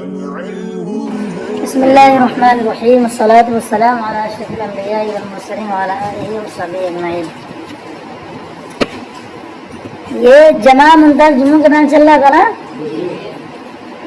بسم اللہ الرحمن الرحیم والصلاة والسلام علی اشرف الانبیاء والمرسلین وعلی آلہ وصحبہ اجمعین۔ یہ جمع منتظر جمعوں کا بیان چل رہا تھا نا،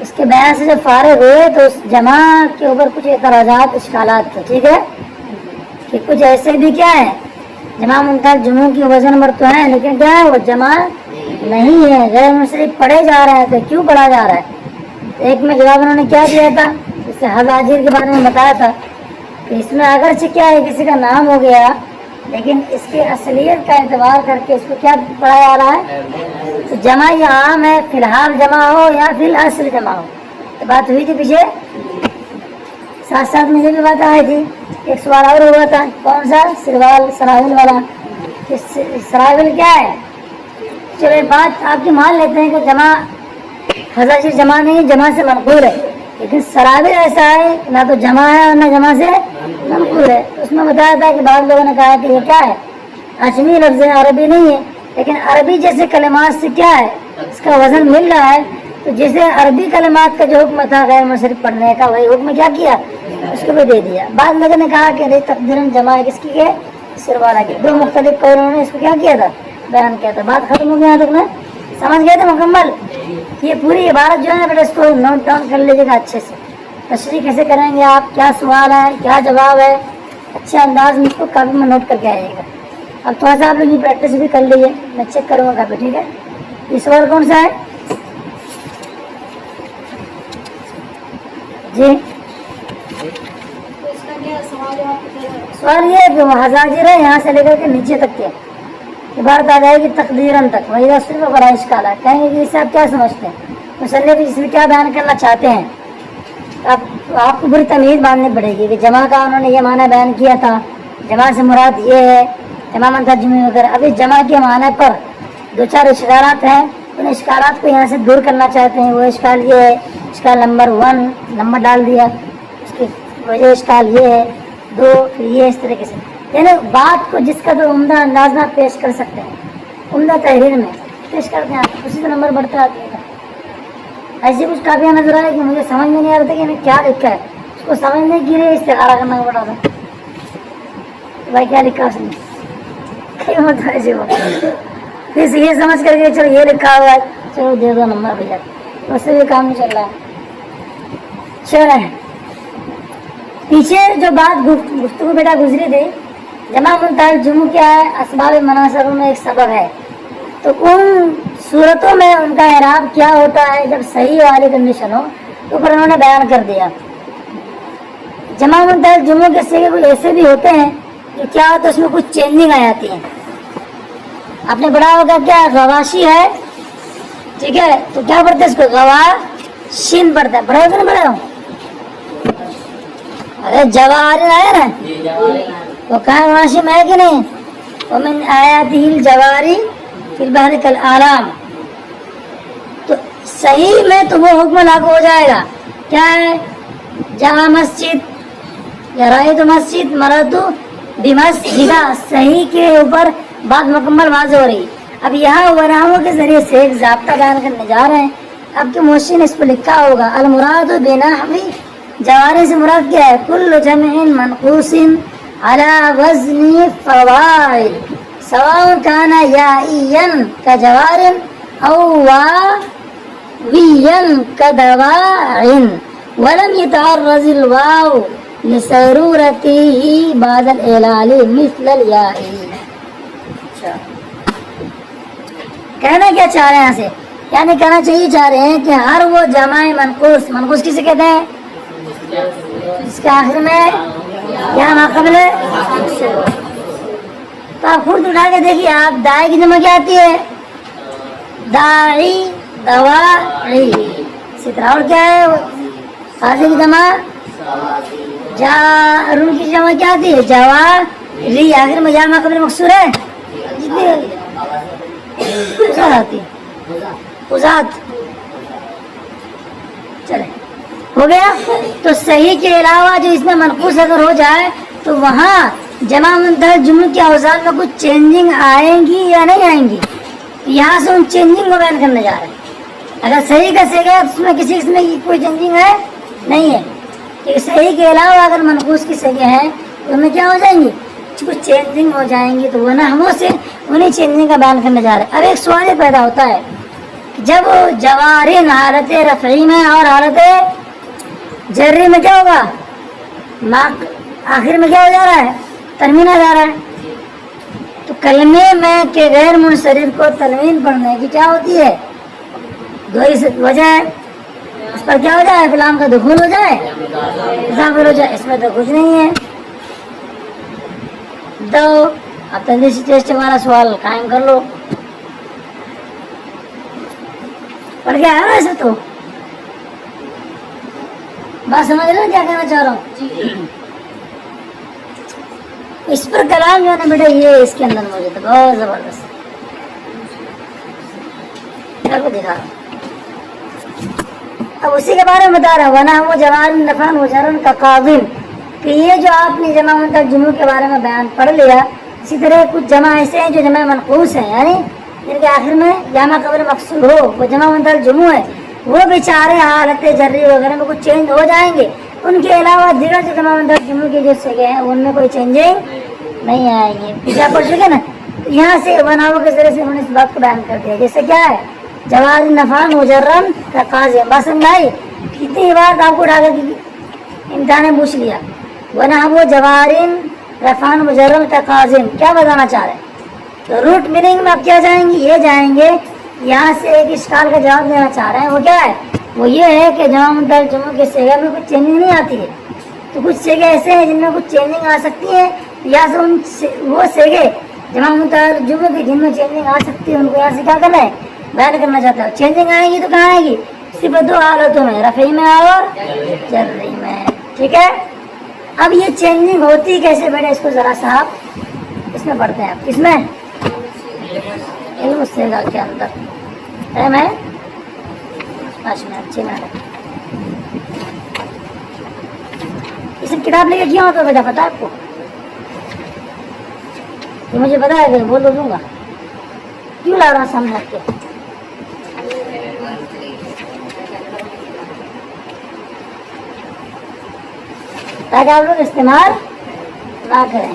اس کے بیان سے جب فارغ ہوئے تو اس جمع کے اوپر کچھ اعتراضات اشکالات تھے، ٹھیک ہے، کہ کچھ ایسے بھی کیا ہے جمع منتظر جمعوں کی وزن نمبر تو ہے لیکن کیا ہے وہ جمع نہیں ہے، غیر منصرف پڑھے جا رہے ہیں، تو کیوں پڑھا جا رہا ہے؟ ایک میں جواب انہوں نے کیا دیا تھا، اس سے حضاجر کے بارے میں بتایا تھا کہ اس میں اگرچہ کیا ہے کسی کا نام ہو گیا لیکن اس کی اصلیت کا اعتبار کر کے اس کو کیا پڑھا جا رہا ہے، تو جمع یہ عام ہے، فی الحال جمع ہو یا فی الاصل جمع ہو، تو بات ہوئی تھی پیچھے، ساتھ ساتھ میں یہ بھی بات آئی تھی، ایک سوال اور ہوا تھا، کون سا؟ سروال سراول والا، کہ سراول کیا ہے؟ چلو ایک بات آپ کی مان لیتے ہیں کہ جمع حضاجر جمع نہیں، جمع سے منقول ہے، لیکن سراول ایسا ہے نہ تو جمع ہے اور نہ جمع سے منقول ہے۔ اس میں بتایا تھا کہ بعض لوگوں نے کہا کہ یہ کیا ہے، اجمی لفظ ہے، عربی نہیں ہے، لیکن عربی جیسے کلمات سے کیا ہے اس کا وزن مل رہا ہے، تو جیسے عربی کلمات کا جو حکم تھا غیر منصرف پڑھنے کا وہی حکم کیا کیا اس کو بھی دے دیا۔ بعض لوگوں نے کہا کہ تقدیراً جمع ہے کس کی ہے، سروالا کی، دو مختلف قولوں نے اس کو کیا کیا تھا، بیان کیا تھا۔ بات ختم ہو گیا تک نا، سمجھ گئے تھے مکمل؟ یہ پوری عبارت جو ہے بیٹا اس کو نوٹ ڈاؤن کر لیجیے گا اچھے سے، تشریح کیسے کریں گے آپ، کیا سوال ہے کیا جواب ہے، اچھے انداز میں اس کو کاپی میں نوٹ کر کے آئیے گا۔ اب تھوڑا سا آپ لوگ یہ پریکٹس بھی کر لیجیے، میں چیک کروں گا کاپی، ٹھیک ہے؟ یہ سوال کون سا ہے جی؟ سوال یہ ہے کہ وہ حضاجر ہے یہاں سے لے کر کے نیچے تک کے عبارت آ جائے گی تقدیراً تک، وہی صرف بڑا اشکال ہے، کہیں گے کہ اس سے آپ کیا سمجھتے ہیں، مصنف اس میں کیا بیان کرنا چاہتے ہیں، اب آپ کو بری تمیز باندھنی پڑے گی کہ جمع کا انہوں نے یہ معنی بیان کیا تھا، جمع سے مراد یہ ہے جمع منتظر جمع وغیرہ، ابھی جمع کے معنی پر دو چار اشکالات ہیں، ان اشکالات کو یہاں سے دور کرنا چاہتے ہیں۔ وہ اشکال یہ ہے، اشکال نمبر 1 نمبر ڈال دیا، اس کی وجہ اشکال یہ ہے 2، پھر یہ اس طریقے سے، یعنی بات کو جس کا تو عمدہ انداز میں پیش کر سکتے ہیں، عمدہ تحریر میں پیش کرتے ہیں، اسی سے نمبر بڑھتا آتی ہے۔ ایسی کچھ کافیاں نظر آئے کہ مجھے سمجھ میں نہیں آ رہا تھا کہ کیا لکھا ہے، اس کو سمجھنے کے لیے استخارہ کرنا پڑا تھا، بھائی کیا لکھا اس نے، پھر سے یہ سمجھ کر کے چلو یہ لکھا ہوا ہے چلو دے دو نمبر بھیا، اس سے یہ کام نہیں چل رہا ہے۔ چلے پیچھے جو بات گفتگو بیٹا گزری تھی، جمع منتظر جمع کیا ہے، اسباب مناصروں میں ایک سبب ہے، تو ان صورتوں میں ان کا اعراب کیا ہوتا ہے جب صحیح والی کنڈیشن ہو، تو پھر انہوں نے بیان کر دیا۔ جمع منتظر جمع کے صیغے کچھ ایسے بھی ہوتے ہیں کہ کیا ہوتا ہے اس میں کچھ چینجنگ آ جاتی ہے، آپ نے پڑھا ہوگا کیا غواشی ہے، ٹھیک ہے، تو کیا پڑھتے ہیں اس کو غواشین پڑھتا ہے، پڑھا ہوگا نا، پڑھا ہوں ارے جواہر ہے نا، وہ کہاں غواشی میں ہے کہ نہیں، ومن آیاتہ الجواری فی البحر کالآلام، تو صحیح میں تو وہ حکم لاگو ہو جائے گا، کیا ہے، جہاں مسجد یا رأیت مسجد مررت بمسجدہ، صحیح کے اوپر بات مکمل واضح ہو رہی۔ اب یہاں وراموں کے ذریعے سے ایک ضابطہ بیان کرنے جا رہے ہیں، اب کے موشی نے اس پہ لکھا ہوگا المراد بنحو جواری سے مراد کیا ہے، کل جمع منقوص علی وزن فواعل سواء کان یائیا کجوار او واویا کدواع ولم يتعرض الواو لسرورته بعد الإعلال مثل الياء۔ کہنا کیا چاہ رہے ہیں یہاں سے، یعنی کہنا چاہیے چاہ رہے ہیں کہ ہر وہ جمع منقوص، منقوص کسے کہتے ہیں، اس کے آخر میں کیا ماقبل ہے، تو آپ خود اٹھا کے دیکھیے، آپ دائی کی جمع کیا آتی ہے، داعی دواعی، اسی طرح اور کیا ہے، قاضی کی جمع جارون کی جمع کیا آتی ہے، جواری، آخر میں جامع قبل مقصور ہے، جتنی آتی ہے، چلے ہو گیا۔ تو صحیح کے علاوہ جو اس میں منقوص اگر ہو جائے تو وہاں جمع منتظر جمع کے اوزان میں کچھ چینجنگ آئیں گی یا نہیں آئیں گی، یہاں سے ان چینجنگ کو بیان کرنے جا رہے ہیں۔ اگر صحیح کا صحیح ہے اس میں کسی قسم کی کوئی چینجنگ ہے نہیں ہے، کیونکہ صحیح کے علاوہ اگر منقوص کی صحیح ہے تو ان میں کیا ہو جائیں گی، کچھ چینجنگ ہو جائیں گی، تو وہ نا ہم سے انہیں چینجنگ کا بیان کرنے جا رہے ہیں۔ اب ایک سوال یہ پیدا ہوتا ہے کہ جب جوارن حالت رفعی میں اور حالت جری میں کیا ہوگا، آخر میں کیا ہو جا رہا ہے، تنوین آ جا رہا ہے، تو کلمے میں کہ غیر منصرف کو تنوین پڑھنے کی کیا ہوتی ہے، دو ہی وجہ ہے، اس پر کیا ہو جائے، فلام کا دخول ہو جائے، اضافہ ہو جائے، اس میں تو کچھ نہیں ہے۔ دو اب تدریسی ٹیسٹ والا سوال قائم کر لو، پڑھ گیا ہے نا ایسے تو بات سمجھ رہے کیا کہنا چاہ رہا ہوں؟ اس پر کلام جو ہے نا بیٹا یہ اس کے اندر موجود ہے، بہت زبردست کو دکھا رہا ہوں۔ اب اسی کے بارے میں بتا رہا ہوں، ورنہ وہ جوار نفان وجرن کا قاضم، کہ یہ جو آپ نے جمع منتق جمعوں کے بارے میں بیان پڑھ لیا، اسی طرح کچھ جمع ایسے ہیں جو جمع منقوص ہیں، یعنی جن کے آخر میں جامع قبر مقصور ہو، وہ جمع منتق جمع ہے، وہ بیچارے حالت جری وغیرہ میں کچھ چینج ہو جائیں گے، ان کے علاوہ دیگر جو جمع منتق جمعوں کے جو سگے ہیں ان میں کوئی چینجنگ نہیں آئیں گے۔ کیا پڑھ چکے نا، یہاں سے بناو کے ذریعے سے انہوں نے اس بات کو بیان کر دیا، جیسے کیا ہے جواز نفان مجرم کا قاضم، بات سمجھائی، کتنی بار آپ کو اٹھا کر امتحان میں پوچھ لیا، ورنہ وہ جوارن رفان مجرم کا قاضم کیا بتانا چاہ رہے ہیں، تو روٹ میننگ میں آپ کیا جائیں گے، یہ جائیں گے، یہاں سے ایک اشکال کا جواب دینا چاہ رہے ہیں، وہ کیا ہے، وہ یہ ہے کہ جمع منتق جمعوں کے سیگے میں کچھ چینجنگ نہیں آتی ہے، تو کچھ سیگے ایسے ہیں جن میں کچھ چینجنگ آ سکتی ہے، یا سے ان وہ سیگے جمع منتق جمعوں کے جن میں چینجنگ آ سکتی ہے ان کو یہاں سے کیا کرنا ہے، بیان کرنا چاہتا ہے۔ چینجنگ آئے گی تو کہاں آئے گی، صرف دو حالتوں میں، رفعی میں اور جری میں، ٹھیک ہے۔ اب یہ چینجنگ ہوتی کیسے بیٹے، اس کو ذرا سا آپ اس میں پڑھتے ہیں، کس میں، علم الصیغہ کے اندر، ٹائم ہے 5 منٹ 6 منٹ، یہ سب کتاب لے کے کیا ہوتا ہے بیٹا، پتا ہے آپ کو، یہ مجھے پتا ہے کہ بول دوں گا، کیوں لا رہا سامنے رکھ کے، تاکہ آپ لوگ استعمال نہ کریں۔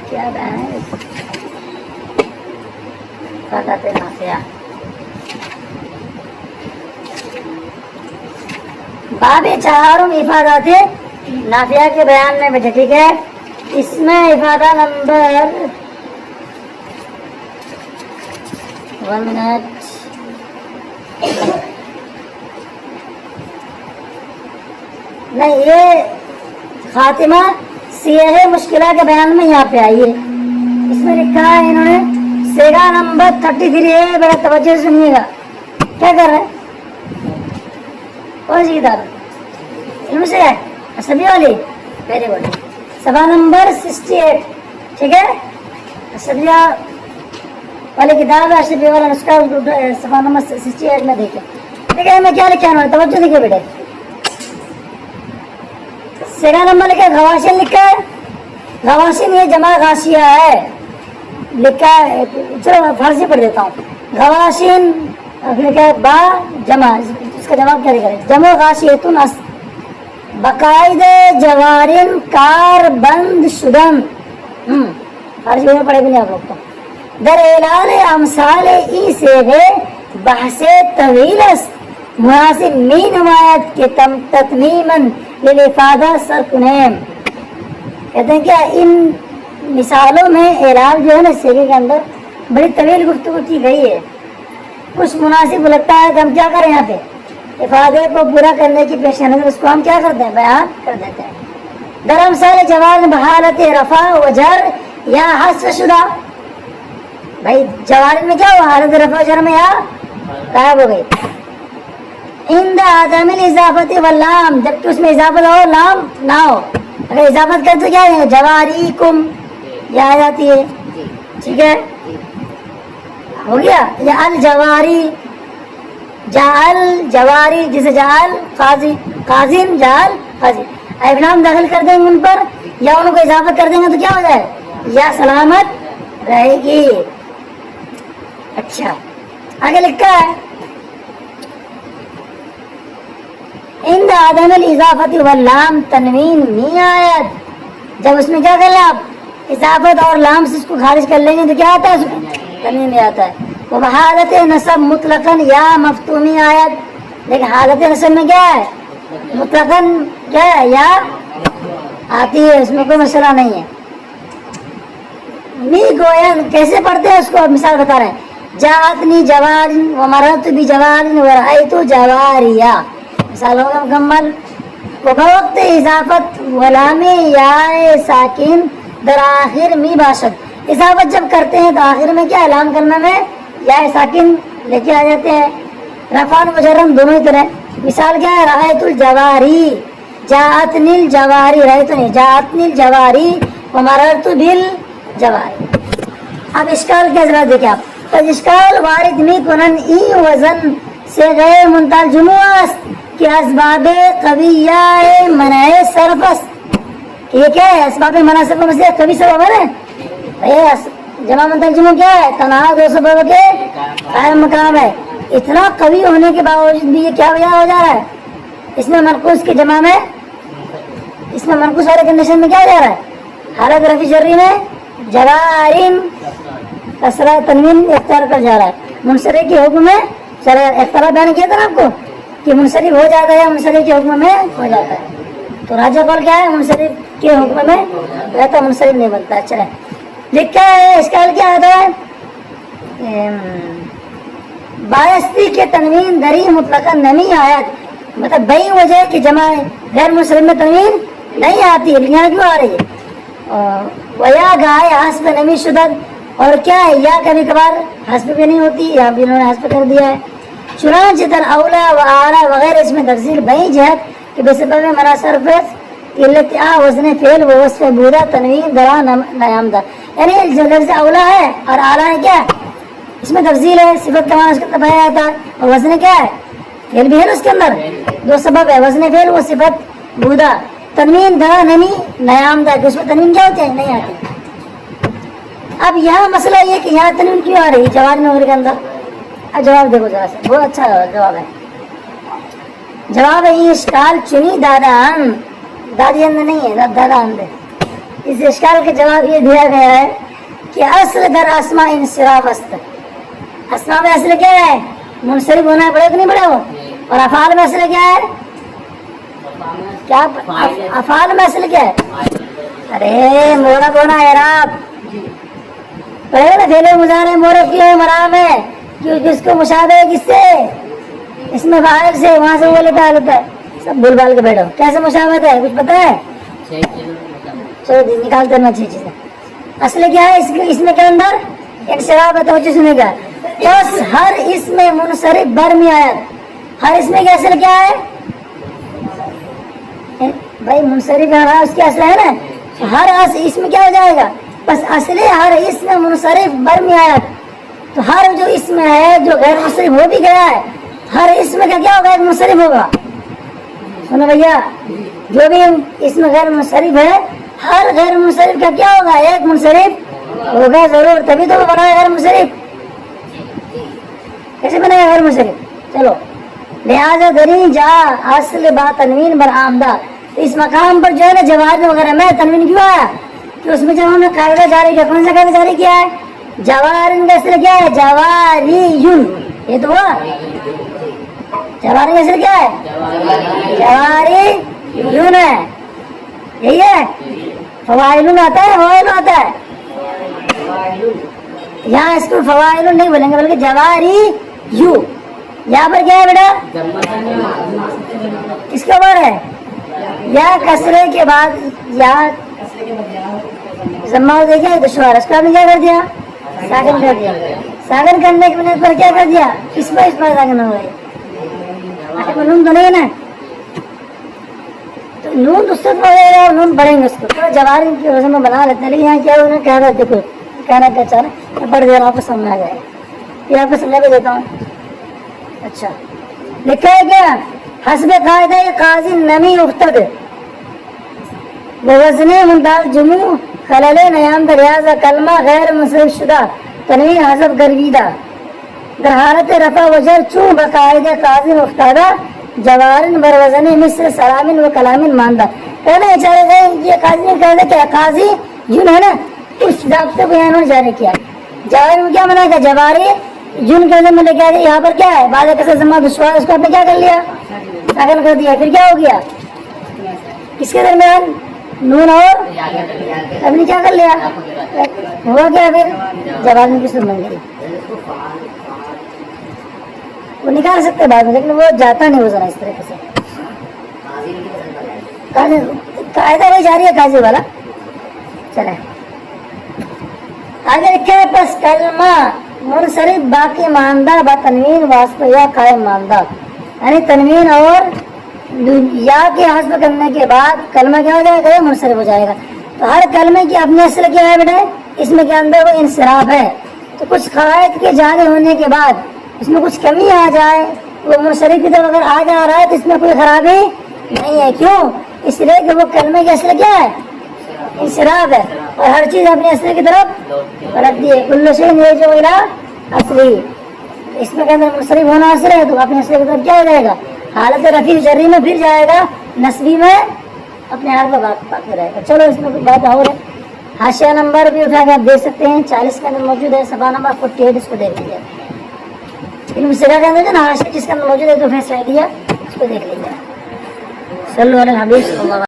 کیا ہے نافیہ، باب 4 افادات نافیہ کے بیان میں بیٹھے، ٹھیک ہے، اس میں افادہ نمبر 1 منٹ نہیں، یہ خاتمہ سیاہ مشکلہ کے بیان میں یہاں پہ آئی ہے، اس میں لکھا ہے انہوں نے سیگا نمبر 33 ہے، بڑا توجہ سے سنیے گا، کیا کر رہے ہیں، کون سی کتاب علم سے ہے، اسبی والی، ویری گڈ، صفحہ نمبر 68، ٹھیک ہے، اسبیہ والی کتاب ہے، اسبی والا نسخہ صفحہ نمبر 68 میں دیکھیں، دیکھیں میں کیا لکھا ہے، توجہ دیکھیں بیٹے، سیگا نمبر لکھا ہے، غواشن لکھا ہے، غواشن یہ جمع غاشیہ ہے، لکھا ہے، چلو فارسی پڑھ دیتا ہوں، غواشن لکھا ہے با جمع، اس کا جواب کیا لکھا ہے، جمع غاشیتن باقاعدہ جوارن کار بند شدن، فارسی میں پڑھے بھی نہیں آپ لوگ کو، در اعلان امثال ای سے گئے بحث طویل است، مناسب می نمایت کے تتمیماً للافادہ سرکنیم، کہتے ہیں کیا ان مثالوں میں اعراب جو ہے نا سیگے کے اندر بڑی طویل گفتگو کی گئی ہے، کچھ مناسب لگتا ہے کہ ہم کیا کریں یہاں پہ افادے کو پورا کرنے کی پیش نظر اس کو ہم کیا کرتے ہیں، بیان کر دیتے ہیں۔ در امثال جواز بحالت رفع و جر یا حذف شدہ، بھائی جوار میں کیا ہوا، حالت رفع و جر میں یا غائب ہو گئی، عند عدم الاضافت واللام، جبکہ اس میں اضافت ہو لام نہ ہو، اگر اضافت کرتے تو کیا ہے جواریکم یہ آ جاتی ہے، ٹھیک ہے، ہو گیا، یا الجواری جعل جواری، جسے جعل قاضی قاضین جعل قاضی، الف لام داخل کر دیں گے ان پر یا ان کو اضافت کر دیں گے تو کیا ہو جائے یا سلامت رہے گی. اچھا آگے لکھا ہے عند عدم الاضافت واللام تنوین نہیں آیت. جب اس میں کیا کر لیں آپ اضافت اور لام سے اس کو خارج کر لیں گے تو کیا آتا ہے اس میں تنوین نہیں آتا ہے. وہ حالت نصب مطلقاً یا مفتومی آیت. لیکن حالت نصب میں کیا ہے مطلقاً کیا ہے یا آتی ہے, اس میں کوئی مسئلہ نہیں ہے. می گویا کیسے پڑھتے ہیں اس کو مثال بتا رہے ہیں. جاءتنی جوار ومررت بجوار ورأيت جواریا. مثال ہوگا مکمل. وقت اضافت غلام یا ساکن در آخر می باشد. اضافت جب کرتے ہیں تو آخر میں کیا علام کرنا میں یا ساکن لے کے آ جاتے ہیں. رفع مجرم دونوں ہی طرح. مثال کیا ہے رأیت الجواری جاءتنی الجواری رأیتنی جاءتنی الجواری ومررت بالجواری. اب اشکال کیا ذرا دیکھیں آپ. تو اشکال وارد می کنن ای وزن سے غیر منتال جموعہ کہ اسباب قویہ منع صرف است. یہ کیا ہے اسباب منع صرف میں سے قوی سبب ہے. جمع منتال جمع کیا ہے تنہا دو سبب کے قائم مقام ہے. اتنا قوی ہونے کے باوجود بھی یہ کیا ہو جا رہا ہے اس میں منقوص کے جمع میں اس میں منقوص والے کنڈیشن میں کیا ہو جا رہا ہے حالت رفع جری میں جوارین کسرہ تنوین اختیار کر جا رہا ہے. منصرف کے حکم میں اختلاف بیان کیا تھا نا آپ کو کہ منصرف ہو جاتا ہے منصرف کے حکم میں ہو جاتا ہے. تو راجہ قول کیا ہے منصرف کے حکم میں رہتا منصرف نہیں بنتا. اچھا لکھا ہے اشکال کیا آتا ہے بایستی کے تنوین دری مطلقاً نہیں آیت. مطلب بئی وجہ کہ جمع غیر منصرف میں تنوین نہیں آتی ہے یہاں کیوں آ رہی ہے. ویا گائے حسب نمی شدت اور کیا ہے یا کبھی کبھار حسب بھی نہیں ہوتی یہاں بھی انہوں نے حسب کر دیا ہے. چنانچہ در اولا و آرا وغیرہ اس میں تفصیل بئی جہت کہ بے سبب منع صرف قلت وزن فعل و وصف بودا تنوین درا نیامدہ. یعنی جو لفظ اولا ہے اور آرا ہے کیا اس میں تفصیل ہے صفت کمان اس کا تبایا آتا ہے اور وزن کیا ہے فعل بھی ہے اس کے اندر دو سبب ہے وزن فعل و صفت بودا. تنوین درا نمی نیامدہ کہ اس میں تنوین کیا ہوتے ہیں نہیں آتے. اب یہاں مسئلہ یہ کہ یہاں تنوین کیوں آ رہی ہے جواب نمبر کے اندر. جواب دیکھو ذرا سے بہت اچھا جواب ہے. جواب ہے یہ اشکال چنی دادا دادی اندر نہیں ہے دادا اندر. اس اشکال کا جواب یہ دیا گیا ہے کہ اصل در اسماء انصراف است. اسماء میں اصل کیا ہے منصرف ہونا پڑے کہ نہیں پڑے ہو. اور افعال میں اصل کیا ہے کیا افعال میں اصل کیا ہے ارے مورب ہونا اعراب پڑے نا فعل مضارع مورب کیوں ہے مرام ہے کیونکہ اس کو مشابہ ہے کس سے اس میں فاعل سے وہاں سے وہ لیتا ہے. سب بھول بھال کے بیٹھو کیسے مشابہت ہے کچھ پتا ہے چلو نکالتے ہیں 6 چیزیں. اصل کیا ہے اس میں کے اندر انصراف ہے توجہ سنے گا. بس ہر اس میں منصرف بر میں آیا ہر اس میں کیا اصل کیا ہے بھائی منصرف ہے اس کی اصل ہے نا ہر اس میں کیا ہو جائے گا بس اصل ہر اس میں منصرف بر میں آیا. تو ہر جو اس میں ہے جو غیر منصرف ہو بھی گیا ہے ہر اس میں کا کیا ہوگا ایک منصرف ہوگا. سنو بھیا جو بھی اس میں غیر منصرف ہے ہر غیر منصرف کا کیا ہوگا ایک منصرف ہوگا ضرور. تبھی تو وہ بنا ہے غیر منصرف. کیسے بنا ہے غیر منصرف چلو لہٰذا دری جا اصل با تنوین بر آمدہ. اس مقام پر جو ہے نا جواب وغیرہ میں تنوین کیوں آیا کہ اس میں جب ہم نے قاعدہ جاری کیا کون سا قاعدہ جاری کیا ہے جوارن کا اصل کیا ہے جواریون. یہ تو ہوا جوارن کا اصل کیا ہے جواریون ہے یہی ہے. فوائلون آتا ہے فوائلون آتا ہے یہاں اس کو فوائلون نہیں بولیں گے بلکہ جواری یو. یہاں پر کیا ہے بیٹا کس کے اوپر ہے یا کسرے کے بعد یا ضمہ دیکھا ہے دشوار اس کو آپ نے کیا کر دیا ساکن کر دیا. ساکن کرنے کے بنا پر کیا کر دیا اس پر ساکن ہو گئی. نون تو نہیں نا تو نون تو سب ہو جائے گا نون پڑھیں گے اس کو جوار کی وزن میں بنا لیتے ہیں. لیکن یہاں کیا انہوں نے کہہ رہا دیکھو کہنا کیا چاہ رہا ہے پڑھ دے رہا آپ کو سمجھ آ جائے یہ آپ کو سمجھا بھی دیتا ہوں. اچھا لکھا ہے کیا حسب قاعدہ قاضی نمی افتد وزن مندال جموں خلل نیام دریازہ کلمہ غیر منصرف شدہ تنوین حذف گرویدہ در حالت رفع وجر چون بقاعد قاضی مفتادہ جوارن بروزن مصر سلامن و کلامن ماندہ. کہنا چاہے گئے یہ قاضی نے کہا کہ قاضی جن ہے نا اس ضابطے کو یہاں جاری کیا. جوار میں کیا منع کیا؟ جواری جن کے میں لے کے آئے. یہاں پر کیا ہے؟ بعد کسر زمہ دشوار اس کو آپ نے کیا کر لیا؟ ساکن کر دیا. پھر کیا ہو گیا؟ اس کے درمیان نون اور اب نے کیا کر لیا؟ ہوا کیا پھر؟ جوار میں کس بن گئی. وہ نکال سکتے بعد میں لیکن وہ جاتا نہیں وہ ذرا اس طریقے سے. قاعدہ وہی جاری ہے قاضی والا. چلے آگے لکھا ہے پس کلمہ منصرف باقی ماندہ با تنوین واسطہ یا قائم ماندہ. یعنی تنوین اور یا کے حذف کرنے کے بعد کلمہ کیا ہو جائے گا؟ منصرف ہو جائے گا. تو ہر کلمے کی اپنی اصل کیا ہے بیٹے؟ اس میں کے اندر وہ انصراف ہے. تو کچھ قواعد کے جاری ہونے کے بعد اس میں کچھ کمی آ جائے وہ منصرف کی طرف اگر آ جا رہا ہے تو اس میں کوئی خرابی نہیں ہے. کیوں؟ اس لیے کہ وہ کلمے کی اصل کیا ہے؟ انصراف ہے اور ہر چیز اپنے اصل کی طرف پلٹ دی ہے. کل شیء یرجع الی اصلی. اس میں کے اندر منصرف ہونا اصل ہے تو اپنے اصل کی طرف کیا ہو جائے گا؟ حالت رفیع جری میں پھر جائے گا, نصبی میں اپنے حال پر باقی رہے گا. چلو اس میں کوئی بات اور ہے. حاشیہ نمبر بھی اٹھا کے آپ دیکھ سکتے ہیں 40 کے اندر موجود ہے. صفحہ نمبر 48 اس کو دیکھ لیجیے. علم سرا کے اندر جو نا حاشیہ جس کے اندر موجود ہے تو فیصلہ دیا اس کو دیکھ لیجیے. صلو علی الحبیب.